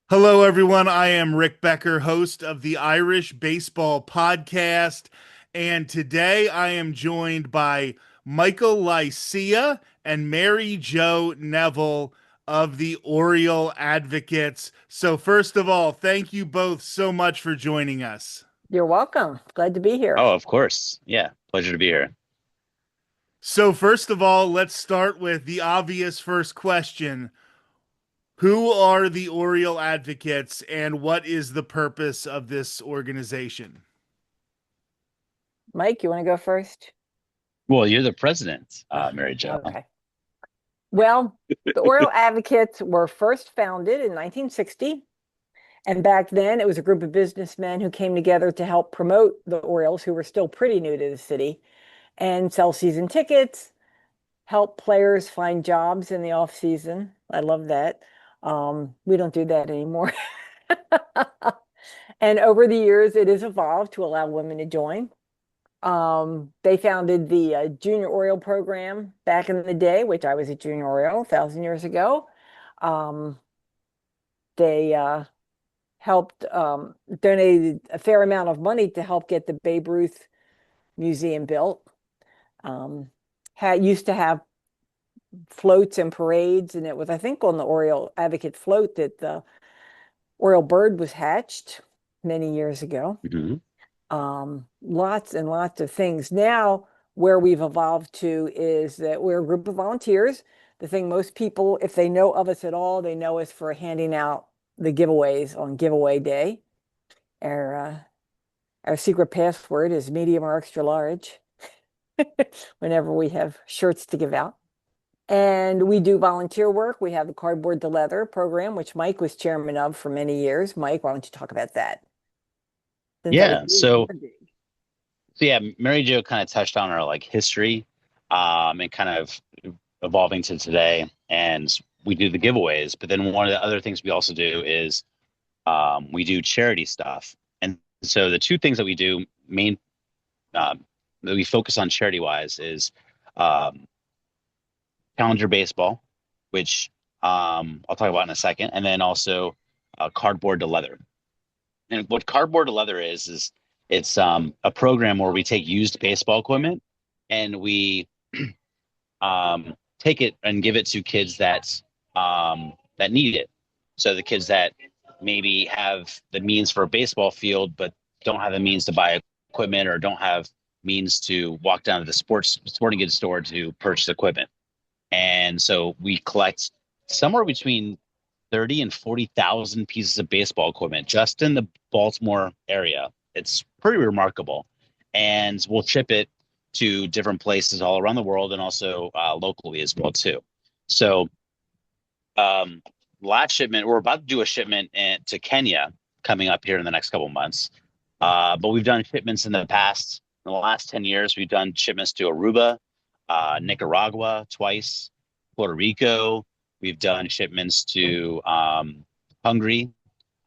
Hello, everyone. I am Rick Becker, host of the Irish Baseball Podcast. And today I am joined by Michael Lycia and Mary Jo Neville of the Oriole Advocates. So, first of all, thank you both so much for joining us. You're welcome. Glad to be here. Oh, of course. Yeah. Pleasure to be here. So, first of all, let's start with the obvious first question. Who are the Oriole Advocates and what is the purpose of this organization? Mike, you want to go first? Well, you're the president, Uh, Mary Jo. okay. Well, the Oriole Advocates were first founded in 1960. And back then, it was a group of businessmen who came together to help promote the Orioles, who were still pretty new to the city, and sell season tickets, help players find jobs in the off season. I love that. We don't do that anymore. And over the years, it has evolved to allow women to join. They founded the Junior Oriole program back in the day, which I was a Junior Oriole 1,000 years ago. Um, they helped donated a fair amount of money to help get the Babe Ruth Museum built. Um, used to have floats and parades, and it was, I think, on the Oriole Advocate float that the Oriole bird was hatched many years ago. Mhm. Lots and lots of things. Now, where we've evolved to is that we're a group of volunteers. The thing most people, if they know of us at all, they know us for handing out the giveaways on giveaway day. Our our secret password is medium or extra large whenever we have shirts to give out. And we do volunteer work. We have the Cardboard to Leather program, which Mike was chairman of for many years. Mike, why don't you talk about that? Since that was Yeah. your So, gig. so yeah, Mary Jo kind of touched on our history, and kind of evolving to today. And we do the giveaways, but then one of the other things we also do is we do charity stuff. And so the two things that we do um, that we focus on charity wise is um, Challenger baseball, which I'll talk about in a second, and then also cardboard to leather. And what cardboard to leather is it's a program where we take used baseball equipment and we take it and give it to kids that need it. So the kids that maybe have the means for a baseball field but don't have the means to buy equipment or don't have means to walk down to the sporting goods store to purchase equipment. And so we collect somewhere between 30 and 40,000 pieces of baseball equipment just in the Baltimore area. It's pretty remarkable. And we'll ship it to different places all around the world and also locally as well too. So um, last shipment, we're about to do a shipment to Kenya coming up here in the next couple of months. But we've done shipments in the past. In the last 10 years, we've done shipments to Aruba, Nicaragua twice, Puerto Rico. We've done shipments to Hungary,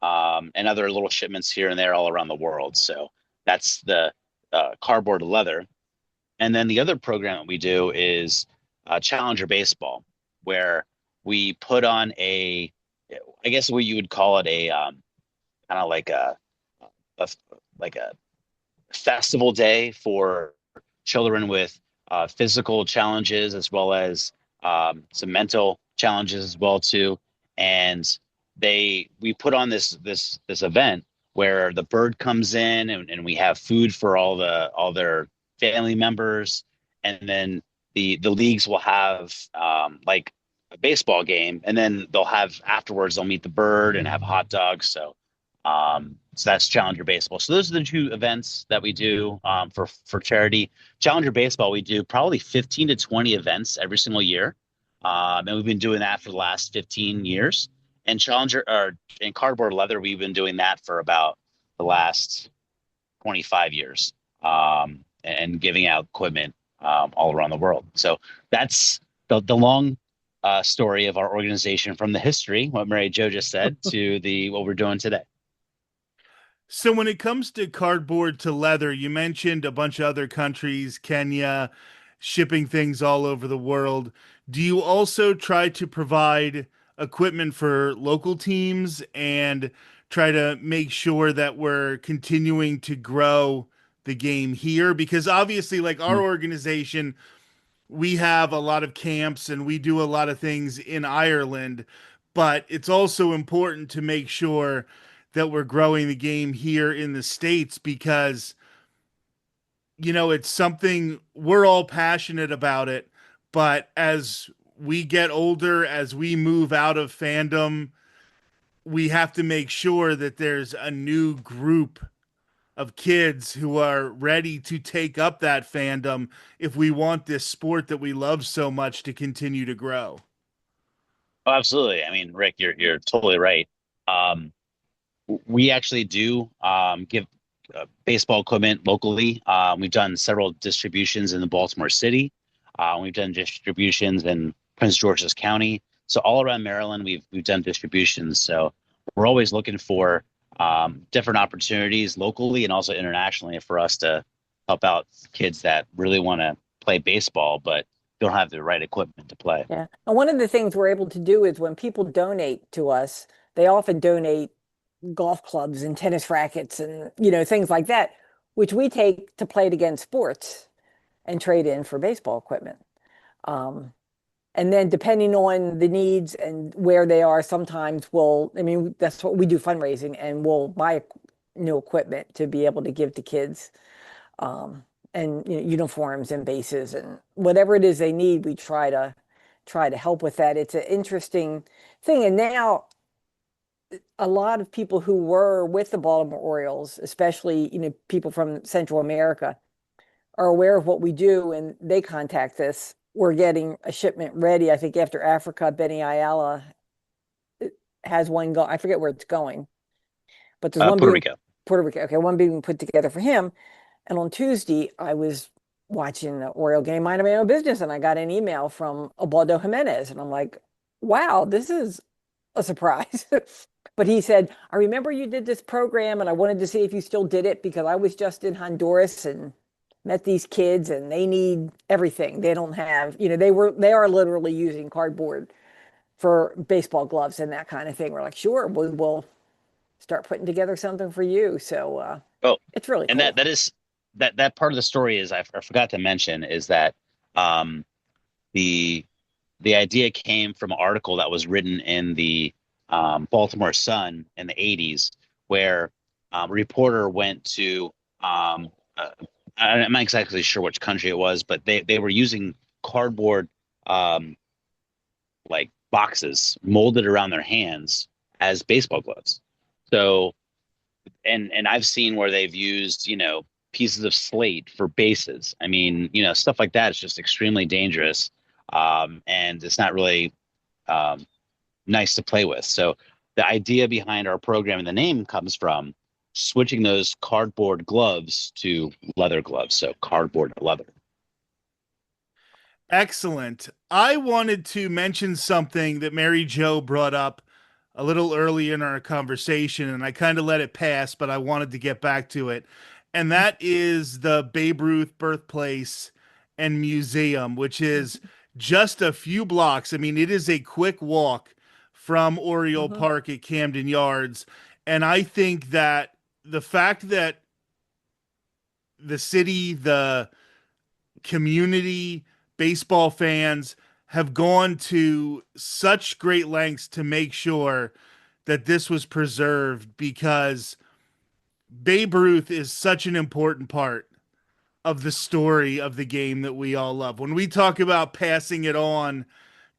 and other little shipments here and there all around the world. So that's the cardboard leather. And then the other program that we do is Challenger Baseball, where we put on I guess what you would call it a kind of a like a festival day for children with physical challenges as well as some mental challenges as well too. And we put on this event where the bird comes in and we have food for all their family members, and then the leagues will have a baseball game, and then they'll have afterwards they'll meet the bird and have hot dogs. So that's Challenger Baseball. So those are the two events that we do for charity. Challenger Baseball, we do probably 15 to 20 events every single year, and we've been doing that for the last 15 years. And Cardboard Leather, we've been doing that for about the last 25 years, and giving out equipment all around the world. So that's the long story of our organization, from the history, what Mary Jo just said, to the what we're doing today. So when it comes to cardboard to leather, you mentioned a bunch of other countries, Kenya, shipping things all over the world. Do you also try to provide equipment for local teams and try to make sure that we're continuing to grow the game here because obviously like our Mm. organization we have a lot of camps and we do a lot of things in Ireland, but it's also important to make sure that we're growing the game here in the States because, it's something we're all passionate about it. But as we get older, as we move out of fandom, we have to make sure that there's a new group of kids who are ready to take up that fandom if we want this sport that we love so much to continue to grow. Oh, absolutely. I mean, Rick, you're totally right. Um, we actually do give baseball equipment locally. We've done several distributions in the Baltimore City. We've done distributions in Prince George's County. So all around Maryland, we've done distributions. So we're always looking for different opportunities locally and also internationally for us to help out kids that really want to play baseball but don't have the right equipment to play. Yeah. And one of the things we're able to do is when people donate to us, they often donate golf clubs and tennis rackets and, things like that, which we take to play it against sports and trade in for baseball equipment. Um, and then depending on the needs and where they are, sometimes that's what we do fundraising and we'll buy new equipment to be able to give to kids. Um, and uniforms and bases and whatever it is they need, we try to help with that. It's an interesting thing. And now a lot of people who were with the Baltimore Orioles, especially, people from Central America, are aware of what we do and they contact us. We're getting a shipment ready. I think after Africa, Benny Ayala has one go. I forget where it's going, but there's one Puerto being Rico. Puerto Rico. Okay, one being put together for him. And on Tuesday, I was watching the Oriole game, minding my own business, and I got an email from Obaldo Jimenez, and I'm like, "Wow, this is a surprise." But he said, "I remember you did this program, and I wanted to see if you still did it because I was just in Honduras and met these kids, and they need everything. They don't have, they are literally using cardboard for baseball gloves and that kind of thing." We're like, "Sure, we'll start putting together something for you." So Oh, it's really and cool. that is that part of the story is I forgot to mention is that um, the the idea came from an article that was written in the Baltimore Sun in the 80s, where a reporter went to uh, I'm not exactly sure which country it was, but they were using cardboard um, like boxes molded around their hands as baseball gloves. So and I've seen where they've used, pieces of slate for bases. I mean, stuff like that is just extremely dangerous. And it's not really um, nice to play with. So the idea behind our program and the name comes from switching those cardboard gloves to leather gloves. So cardboard leather. Excellent. I wanted to mention something that Mary Jo brought up a little early in our conversation, and I kind of let it pass, but I wanted to get back to it. And that is the Babe Ruth birthplace and museum, which is just a few blocks. I mean, it is a quick walk from Oriole Mm-hmm. Park at Camden Yards. And I think that the fact that the city, the community, baseball fans have gone to such great lengths to make sure that this was preserved because Babe Ruth is such an important part of the story of the game that we all love. When we talk about passing it on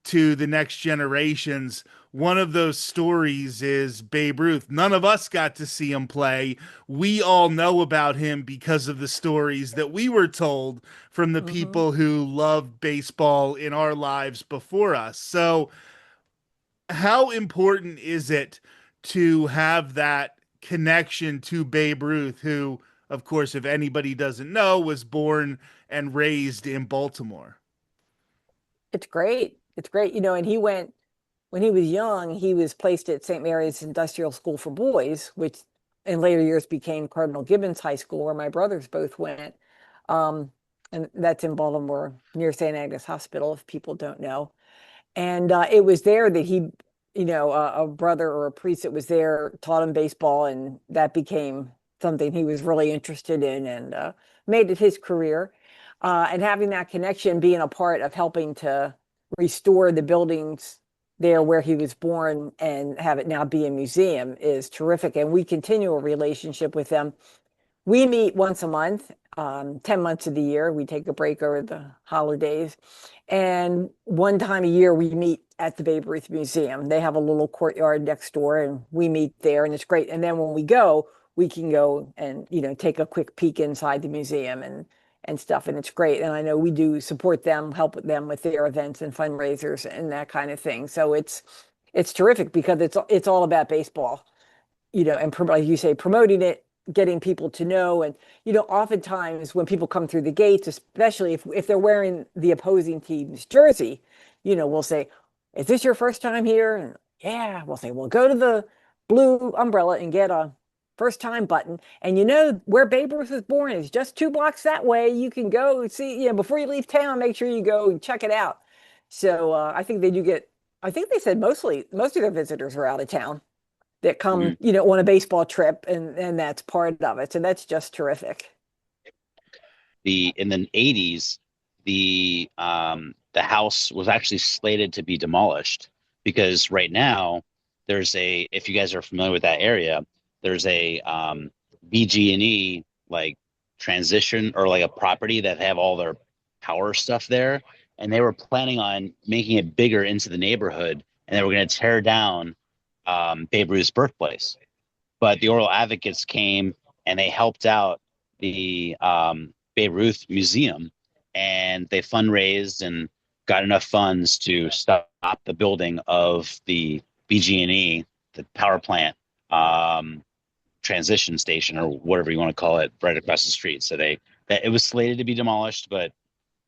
to the next generations, one of those stories is Babe Ruth. None of us got to see him play. We all know about him because of the stories that we were told from the Mm-hmm. people who loved baseball in our lives before us. So, how important is it to have that connection to Babe Ruth, who, of course, if anybody doesn't know, was born and raised in Baltimore? It's great. It's great. And when he was young, he was placed at St. Mary's Industrial School for Boys, which in later years became Cardinal Gibbons High School, where my brothers both went. Um, and that's in Baltimore near St. Agnes Hospital, if people don't know. And it was there that he a brother or a priest that was there taught him baseball, and that became something he was really interested in, and made it his career. And having that connection, being a part of helping to restore the buildings there where he was born and have it now be a museum is terrific. And we continue a relationship with them. We meet once a month, 10 months of the year. We take a break over the holidays. And one time a year, we meet at the Babe Ruth Museum. They have a little courtyard next door, and we meet there, and it's great. And then when we go, we can go and, take a quick peek inside the museum and stuff, and it's great. And I know we do support them, help them with their events and fundraisers and that kind of thing. So it's terrific because it's all about baseball, and like you say, promoting it, getting people to know. And, oftentimes when people come through the gates, especially if they're wearing the opposing team's jersey, we'll say, is this your first time here? And yeah, we'll say, well, go to the blue umbrella and get a first time button. And where Babe Ruth was born is just 2 blocks that way. You can go see, before you leave town, make sure you go and check it out. So I think they do I think they said most of their visitors are out of town that come, Mhm. on a baseball trip, and that's part of it. So that's just terrific. In the 80s, the house was actually slated to be demolished because right now if you guys are familiar with that area, there's a BG&E like transition or like a property that have all their power stuff there, and they were planning on making it bigger into the neighborhood, and they were going to tear down Babe Ruth's birthplace. But the Oriole Advocates came and they helped out the Babe Ruth Museum, and they fundraised and got enough funds to stop the building of the BG&E, the power plant transition station or whatever you want to call it, right across the street. So it was slated to be demolished, but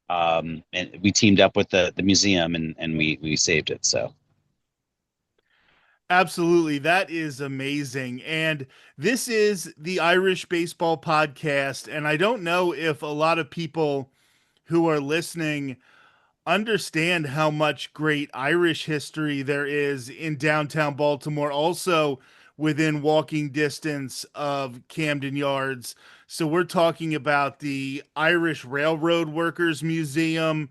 and we teamed up with the museum and we saved it. So Absolutely. That is amazing. And this is the Irish Baseball Podcast. And I don't know if a lot of people who are listening understand how much great Irish history there is in downtown Baltimore, also within walking distance of Camden Yards. So we're talking about the Irish Railroad Workers Museum,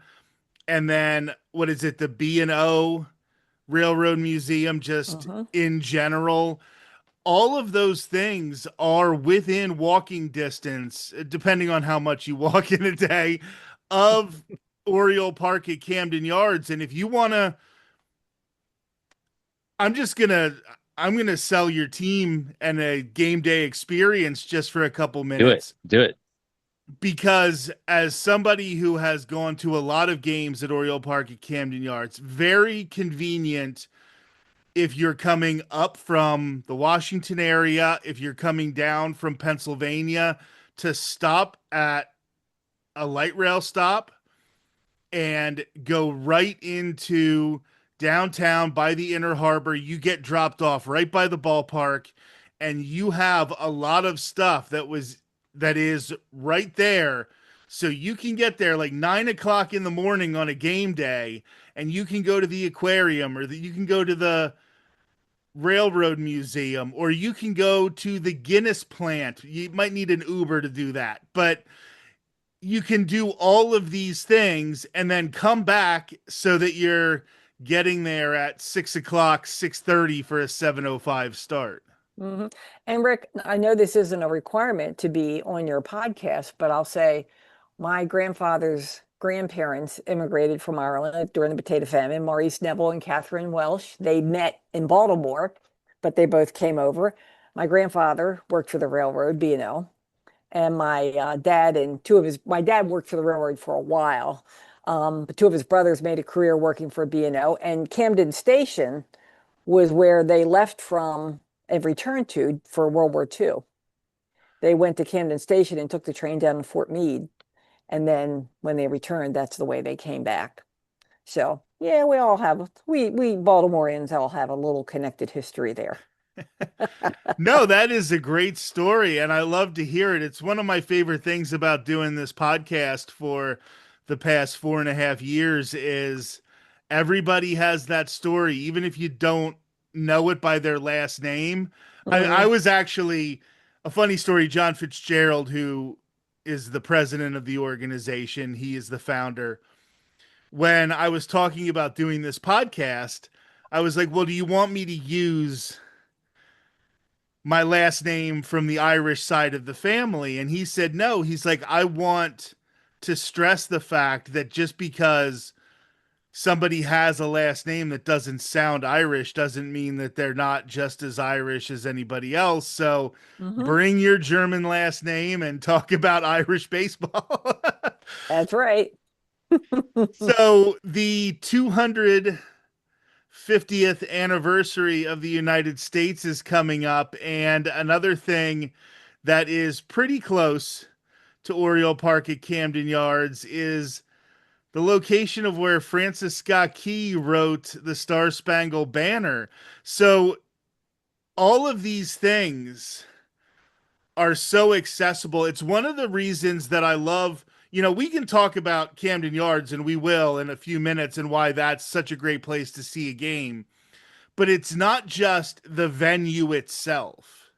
and then what is it, the B&O Railroad Museum, just Uh-huh. in general. All of those things are within walking distance, depending on how much you walk in a day, of Oriole Park at Camden Yards. And if you want to, I'm just gonna I'm gonna sell your team and a game day experience just for a couple minutes, do it. because as somebody who has gone to a lot of games at Oriole Park at Camden Yards, very convenient if you're coming up from the Washington area, if you're coming down from Pennsylvania, to stop at a light rail stop and go right into downtown by the Inner Harbor. You get dropped off right by the ballpark, and you have a lot of stuff that is right there. So you can get there like 9 o'clock in the morning on a game day, and you can go to the aquarium, or you can go to the Railroad Museum, or you can go to the Guinness plant. You might need an Uber to do that, but you can do all of these things and then come back so that you're getting there at 6 o'clock, 6:30 for a 7:05 start. Hmm. And Rick, I know this isn't a requirement to be on your podcast, but I'll say my grandfather's grandparents immigrated from Ireland during the potato famine. Maurice Neville and Catherine Welsh. They met in Baltimore, but they both came over. My grandfather worked for the railroad, B&O, and my dad and my dad worked for the railroad for a while, but two of his brothers made a career working for B&O, and Camden Station was where they left from and returned to for World War II. They went to Camden Station and took the train down to Fort Meade. And then when they returned, that's the way they came back. So yeah, we Baltimoreans all have a little connected history there. No, that is a great story, and I love to hear it. It's one of my favorite things about doing this podcast for the past 4.5 years is everybody has that story, even if you don't know it by their last name. I Mm, was actually a funny story. John Fitzgerald, who is the president of the organization, he is the founder. When I was talking about doing this podcast, I was like, well, do you want me to use my last name from the Irish side of the family? And he said, no. He's like, I want to stress the fact that just because somebody has a last name that doesn't sound Irish doesn't mean that they're not just as Irish as anybody else. So hmm. bring your German last name and talk about Irish baseball. That's right. So the 250th anniversary of the United States is coming up, and another thing that is pretty close to Oriole Park at Camden Yards is the location of where Francis Scott Key wrote the Star Spangled Banner. So all of these things are so accessible. It's one of the reasons that I love, we can talk about Camden Yards and we will in a few minutes and why that's such a great place to see a game. But it's not just the venue itself.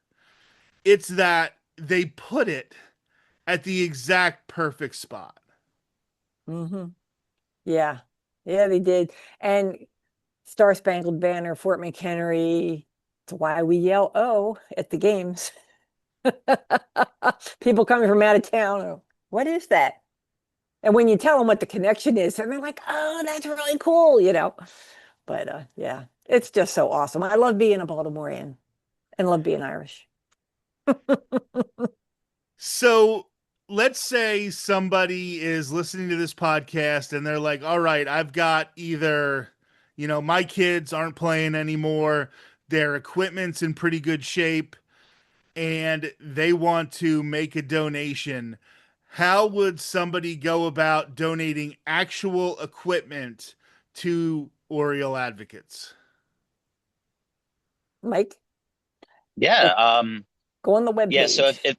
It's that they put it at the exact perfect spot. Hmm. Yeah. Yeah, they did. And Star Spangled Banner, Fort McHenry. It's why we yell "oh" at the games. People coming from out of town, "Oh, what is that?" And when you tell them what the connection is, and they're like, "Oh, that's really cool," you know. But yeah, it's just so awesome. I love being a Baltimorean and love being Irish. So let's say somebody is listening to this podcast and they're like, all right, I've got either, my kids aren't playing anymore, their equipment's in pretty good shape, and they want to make a donation. How would somebody go about donating actual equipment to Oriole Advocates? Mike, Yeah. like go on the Yeah. So webpage. if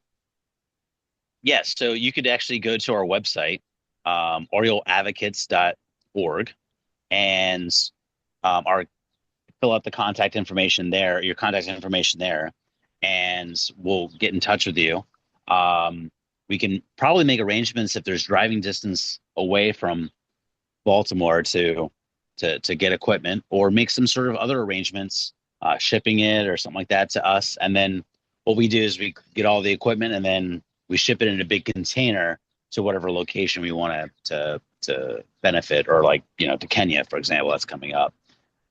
yes, so you could actually go to our website, orioleadvocates.org, and our fill out the contact information there, your contact information there, and we'll get in touch with you. We can probably make arrangements if there's driving distance away from Baltimore to get equipment, or make some sort of other arrangements, shipping it or something like that to us. And then what we do is we get all the equipment and then we ship it in a big container to whatever location we want to benefit, or like, to Kenya, for example, that's coming up.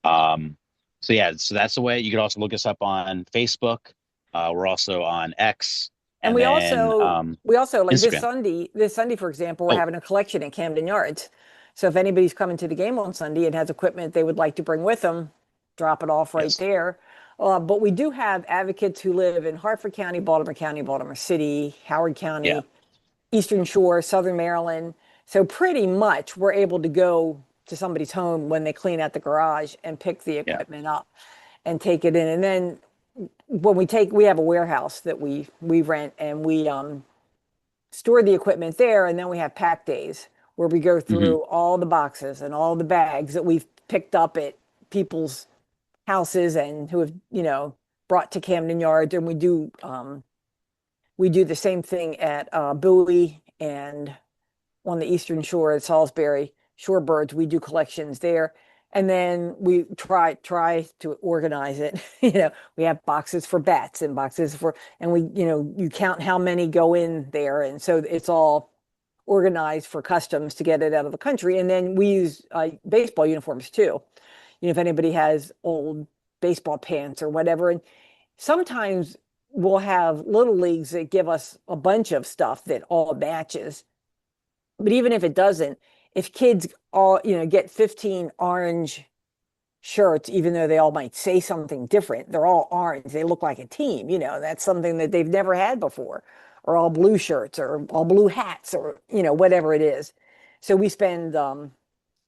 So yeah, so that's the way. You could also look us up on Facebook. We're also on X, And and then we also like Instagram. This Sunday, for example, we're Oh, having a collection at Camden Yards. So if anybody's coming to the game on Sunday and has equipment they would like to bring with them, drop it off right yes, there. But we do have advocates who live in Hartford County, Baltimore City, Howard yeah, County, Eastern Shore, Southern Maryland. So pretty much we're able to go to somebody's home when they clean out the garage and pick the yeah. equipment up and take it in. And then when we have a warehouse that we rent, and we store the equipment there, and then we have pack days where we go Hmm. through all the boxes and all the bags that we've picked up at people's houses and who have brought to Camden Yards, and we do the same thing at Bowie and on the Eastern Shore at Salisbury, Shorebirds. We do collections there. And then we try to organize it. We have boxes for bats and boxes for, and you count how many go in there. And so it's all organized for customs to get it out of the country. And then we use baseball uniforms too. If anybody has old baseball pants or whatever. And sometimes we'll have little leagues that give us a bunch of stuff that all matches. But even if it doesn't, if kids all, get 15 orange shirts, even though they all might say something different, they're all orange. They look like a team, that's something that they've never had before, or all blue shirts or all blue hats or, whatever it is. So we spend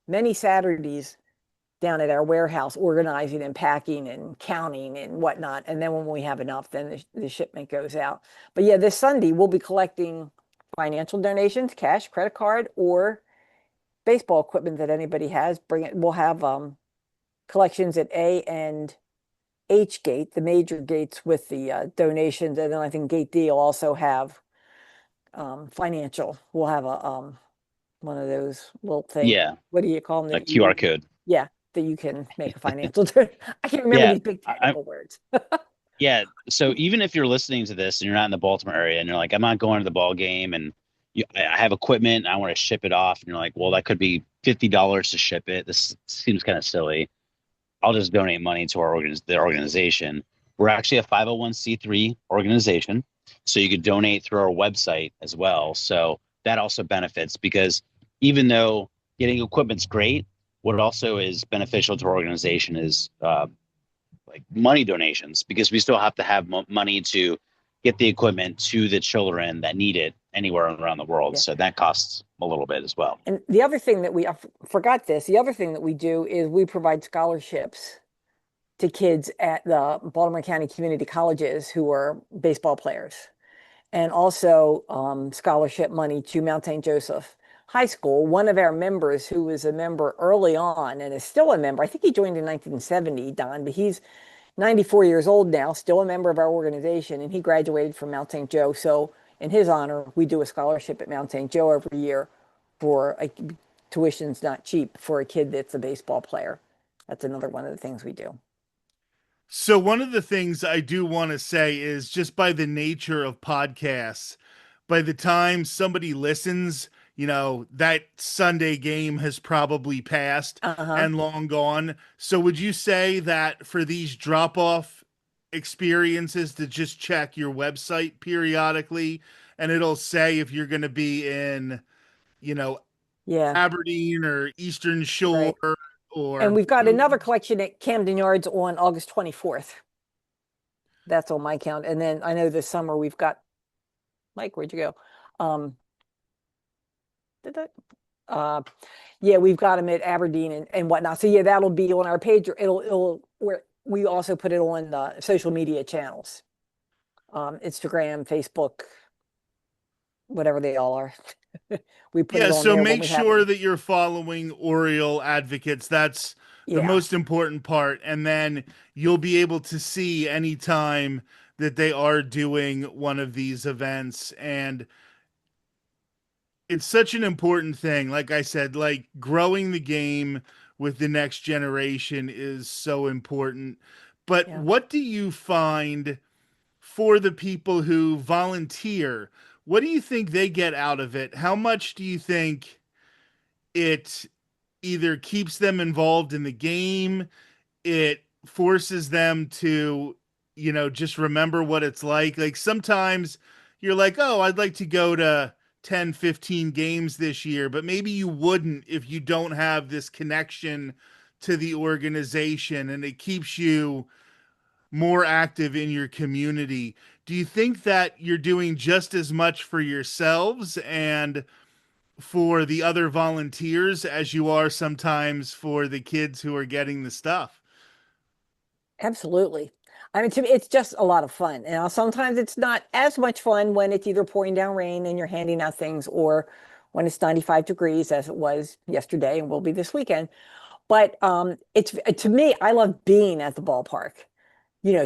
many Saturdays down at our warehouse organizing and packing and counting and whatnot. And then when we have enough, then the shipment goes out. But yeah, this Sunday we'll be collecting financial donations, cash, credit card, or baseball equipment that anybody has. Bring it. We'll have collections at A and H gate, the major gates with the donations, and then I think Gate D will also have financial. We'll have a one of those little things. Yeah, What do you call them a that QR you? code. Yeah, that you can make a financial. I can't remember Yeah, these big I, technical words. yeah. So even if you're listening to this and you're not in the Baltimore area and you're like, I'm not going to the ball game and I have equipment, and I want to ship it off, and you're like, well, that could be $50 to ship it. This seems kind of silly. I'll just donate money to the organization. We're actually a 501c3 organization, so you could donate through our website as well. So that also benefits because even though getting equipment's great, what also is beneficial to our organization is like money donations because we still have to have money to get the equipment to the children that need it anywhere around the world. Yeah. So that costs a little bit as well. And the other thing that I forgot this, the other thing that we do is we provide scholarships to kids at the Baltimore County community colleges who are baseball players, and also scholarship money to Mount St. Joseph High School. One of our members, who was a member early on and is still a member, I think he joined in 1970, Don, but he's 94 years old now, still a member of our organization, and he graduated from Mount St. Joe. So, in his honor, we do a scholarship at Mount St. Joe every year for tuition's not cheap for a kid that's a baseball player. That's another one of the things we do. So one of the things I do want to say is just by the nature of podcasts, by the time somebody listens, that Sunday game has probably passed Uh-huh. and long gone. So would you say that for these drop-off experiences to just check your website periodically and it'll say if you're going to be in, you know, Yeah, Aberdeen or Eastern Shore right. And or we've got another collection at Camden Yards on August 24th. That's on my count. And then I know this summer we've got, Mike, where'd you go? Um, did that? Yeah, we've got them at Aberdeen and whatnot. So yeah, that'll be on our page. Or it'll where we also put it on the social media channels, Instagram, Facebook, whatever they all are. We put it Yeah, on so there when make we have sure them. that you're following Oriole Advocates. That's the Yeah, most important part. And then you'll be able to see anytime that they are doing one of these events. And it's such an important thing. Like I said, like growing the game with the next generation is so important. But yeah, what do you find for the people who volunteer? What do you think they get out of it? How much do you think it either keeps them involved in the game, it forces them to, just remember what it's like. Like sometimes you're like, oh, I'd like to go to 10, 15 games this year, but maybe you wouldn't if you don't have this connection to the organization and it keeps you more active in your community. Do you think that you're doing just as much for yourselves and for the other volunteers as you are sometimes for the kids who are getting the stuff? absolutely. I mean, to me, it's just a lot of fun. And sometimes it's not as much fun when it's either pouring down rain and you're handing out things, or when it's 95 degrees, as it was yesterday and will be this weekend. But it's to me, I love being at the ballpark.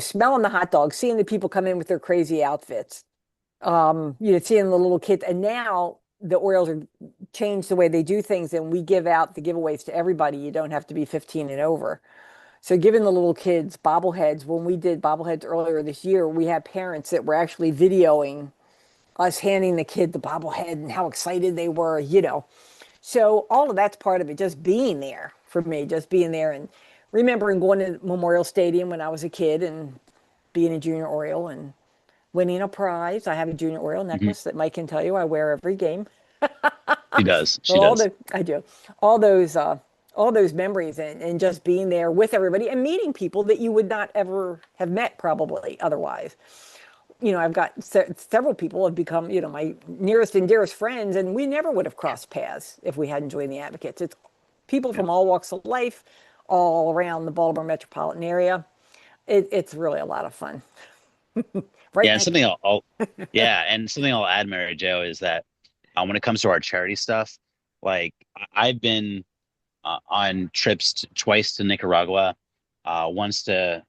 Smelling the hot dogs, seeing the people come in with their crazy outfits, seeing the little kids. And now the Orioles are changed the way they do things, and we give out the giveaways to everybody. You don't have to be 15 and over. So giving the little kids bobbleheads, when we did bobbleheads earlier this year, we had parents that were actually videoing us handing the kid the bobblehead and how excited they were. So all of that's part of it, just being there for me, just being there and remembering going to Memorial Stadium when I was a kid and being a junior Oriole and winning a prize. I have a junior Oriole Mm-hmm. necklace that Mike can tell you I wear every game. She does. But She does. I do all those memories and just being there with everybody and meeting people that you would not ever have met probably otherwise. I've got several people have become, my nearest and dearest friends, and we never would have crossed paths if we hadn't joined the Advocates. It's people Yeah. from all walks of life, all around the Baltimore metropolitan area. It's really a lot of fun. Right, Yeah, and Mike? yeah, and something I'll add, Mary Jo, is that when it comes to our charity stuff, like I've been on trips twice to Nicaragua, once to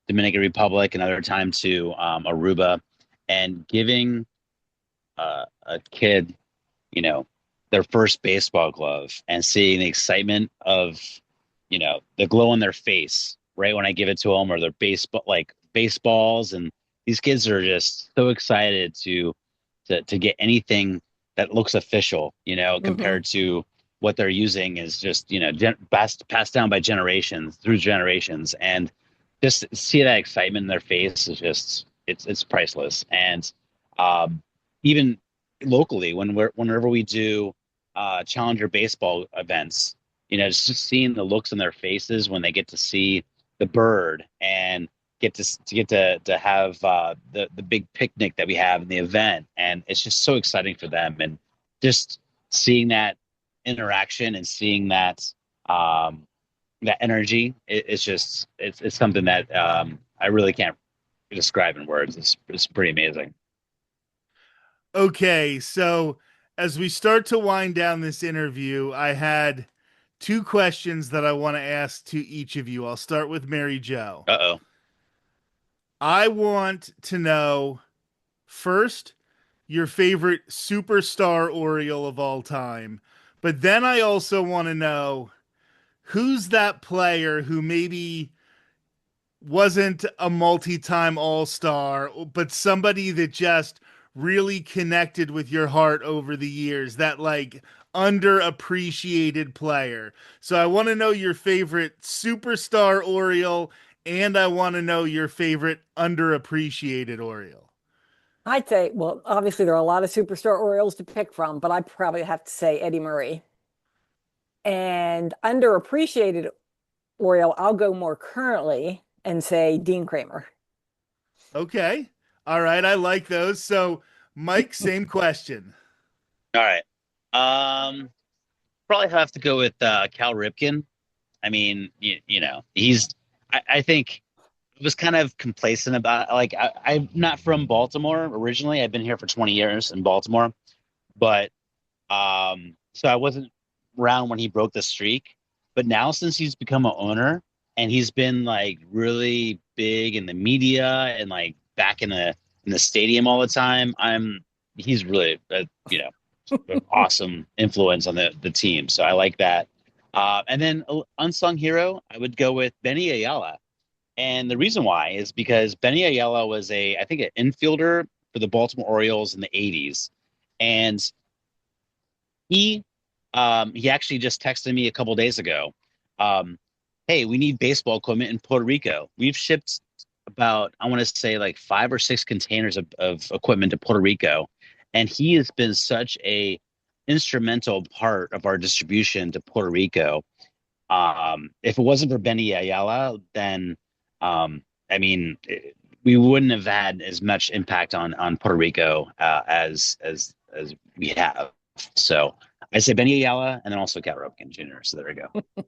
Dominican Republic, another time to Aruba, and giving a kid, you know, their first baseball glove and seeing the excitement of, the glow on their face right when I give it to them, or their baseballs, and these kids are just so excited to get anything that looks official, Hmm. compared to what they're using is just, passed down by generations through generations. And just see that excitement in their face is just, it's priceless. And even locally, whenever we do challenger baseball events, just seeing the looks on their faces when they get to see the bird and get to have the big picnic that we have in the event, and it's just so exciting for them. And just seeing that interaction and seeing that energy, it's just it's something that I really can't describe in words. It's pretty amazing. Okay, so as we start to wind down this interview, I had two questions that I want to ask to each of you. I'll start with Mary Jo. Uh-oh. I want to know first your favorite superstar Oriole of all time, but then I also want to know who's that player who maybe wasn't a multi-time all-star, but somebody that just really connected with your heart over the years, that like underappreciated player. So I want to know your favorite superstar Oriole, and I want to know your favorite underappreciated Oriole. I'd say, well, obviously there are a lot of superstar Orioles to pick from, but I probably have to say Eddie Murray. And underappreciated Oriole, I'll go more currently and say Dean Kramer. Okay. All right, I like those. So Mike, same question. All right. Probably have to go with Cal Ripken. I mean, I think I was kind of complacent about, like, I'm not from Baltimore originally. I've been here for 20 years in Baltimore, but so I wasn't around when he broke the streak. But now, since he's become an owner and he's been like really big in the media and like back in the stadium all the time, he's really an awesome influence on the team. So I like that. And then unsung hero, I would go with Benny Ayala. And the reason why is because Benny Ayala was I think, an infielder for the Baltimore Orioles in the 80s. And he he actually just texted me a couple days ago. Um, hey, we need baseball equipment in Puerto Rico. We've shipped about, I want to say, like 5 or 6 containers of equipment to Puerto Rico. And he has been such a instrumental part of our distribution to Puerto Rico. If it wasn't for Benny Ayala, then I mean, we wouldn't have had as much impact on Puerto Rico as we have. So I say Benny Ayala and then also Cal Ripken Jr. So there we go.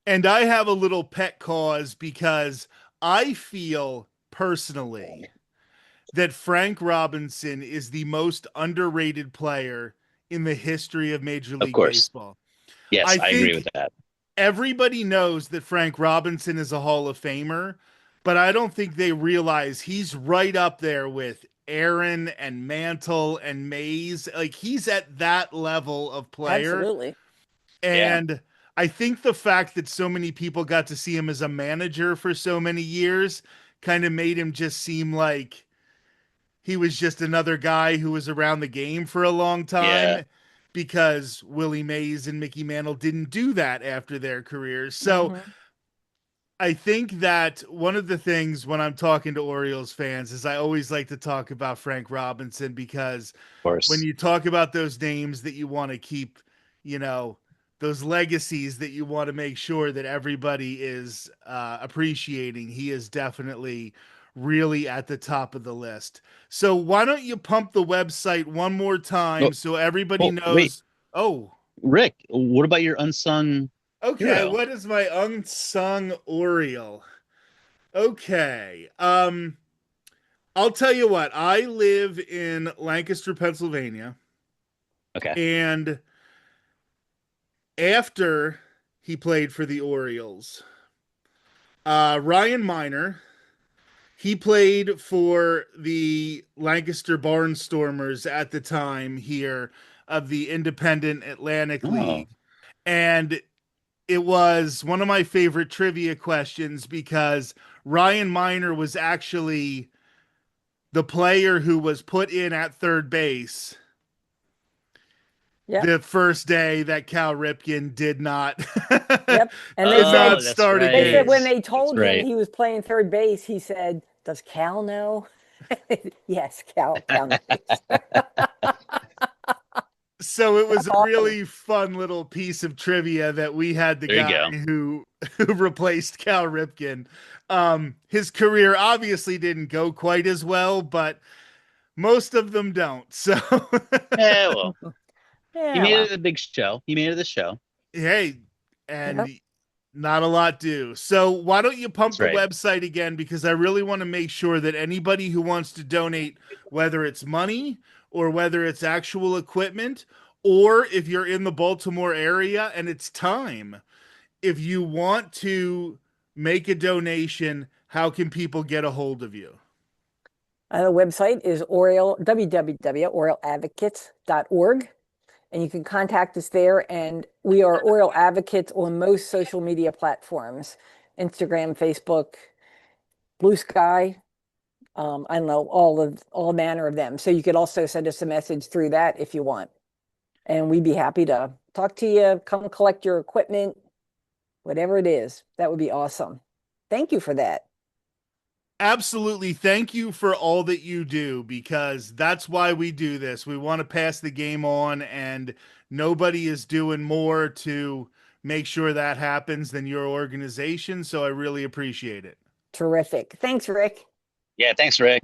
And I have a little pet cause because I feel personally that Frank Robinson is the most underrated player in the history of Major Of League course. Baseball. Yes, I I agree with think that. everybody knows that Frank Robinson is a Hall of Famer, but I don't think they realize he's right up there with Aaron and Mantle and Mays. Like he's at that level of player. Absolutely. Yeah. And I think the fact that so many people got to see him as a manager for so many years kind of made him just seem like he was just another guy who was around the game for a long Yeah. time because Willie Mays and Mickey Mantle didn't do that after their careers. So Hmm. I think that one of the things when I'm talking to Orioles fans is I always like to talk about Frank Robinson because Of when course. you talk about those names that you want to keep, you know, those legacies that you want to make sure that everybody is appreciating, he is definitely really at the top of the list. So why don't you pump the website one more Oh, time so everybody oh, wait, knows? Oh, Rick, what about your unsung okay. hero? What is my unsung Oriole? Okay. I'll tell you what. I live in Lancaster, Pennsylvania, Okay. and after he played for the Orioles, Ryan Miner. He played for the Lancaster Barnstormers at the time here of the Independent Atlantic Oh, League. And it was one of my favorite trivia questions because Ryan Miner was actually the player who was put in at third base Yep. the first day that Cal Ripken did not Yep. And they did said not that's start a they said right. when game. they That's told him right. he was playing third base, he said, "Does Cal know?" Yes, Cal knows. So it was That's a awesome. really fun little piece of trivia that we had the There you guy go. who replaced Cal Ripken. His career obviously didn't go quite as well, but most of them don't. So Yeah, well, he Yeah, made it well, a big show. He made it a show. hey, and yep. not a lot do. So why don't you pump That's the right. website again? Because I really want to make sure that anybody who wants to donate, whether it's money or whether it's actual equipment, or if you're in the Baltimore area and it's time, if you want to make a donation, how can people get a hold of you? The website is Oriole, www.orioleadvocates.org. And you can contact us there. And we are Oriole Advocates on most social media platforms, Instagram, Facebook, Blue Sky. I don't know, all manner of them. So you could also send us a message through that if you want. And we'd be happy to talk to you, come collect your equipment, whatever it is. That would be awesome. Thank you for that. Absolutely. Thank you for all that you do because that's why we do this. We want to pass the game on, and nobody is doing more to make sure that happens than your organization. So I really appreciate it. Terrific. Thanks, Rick. Yeah, thanks, Rick.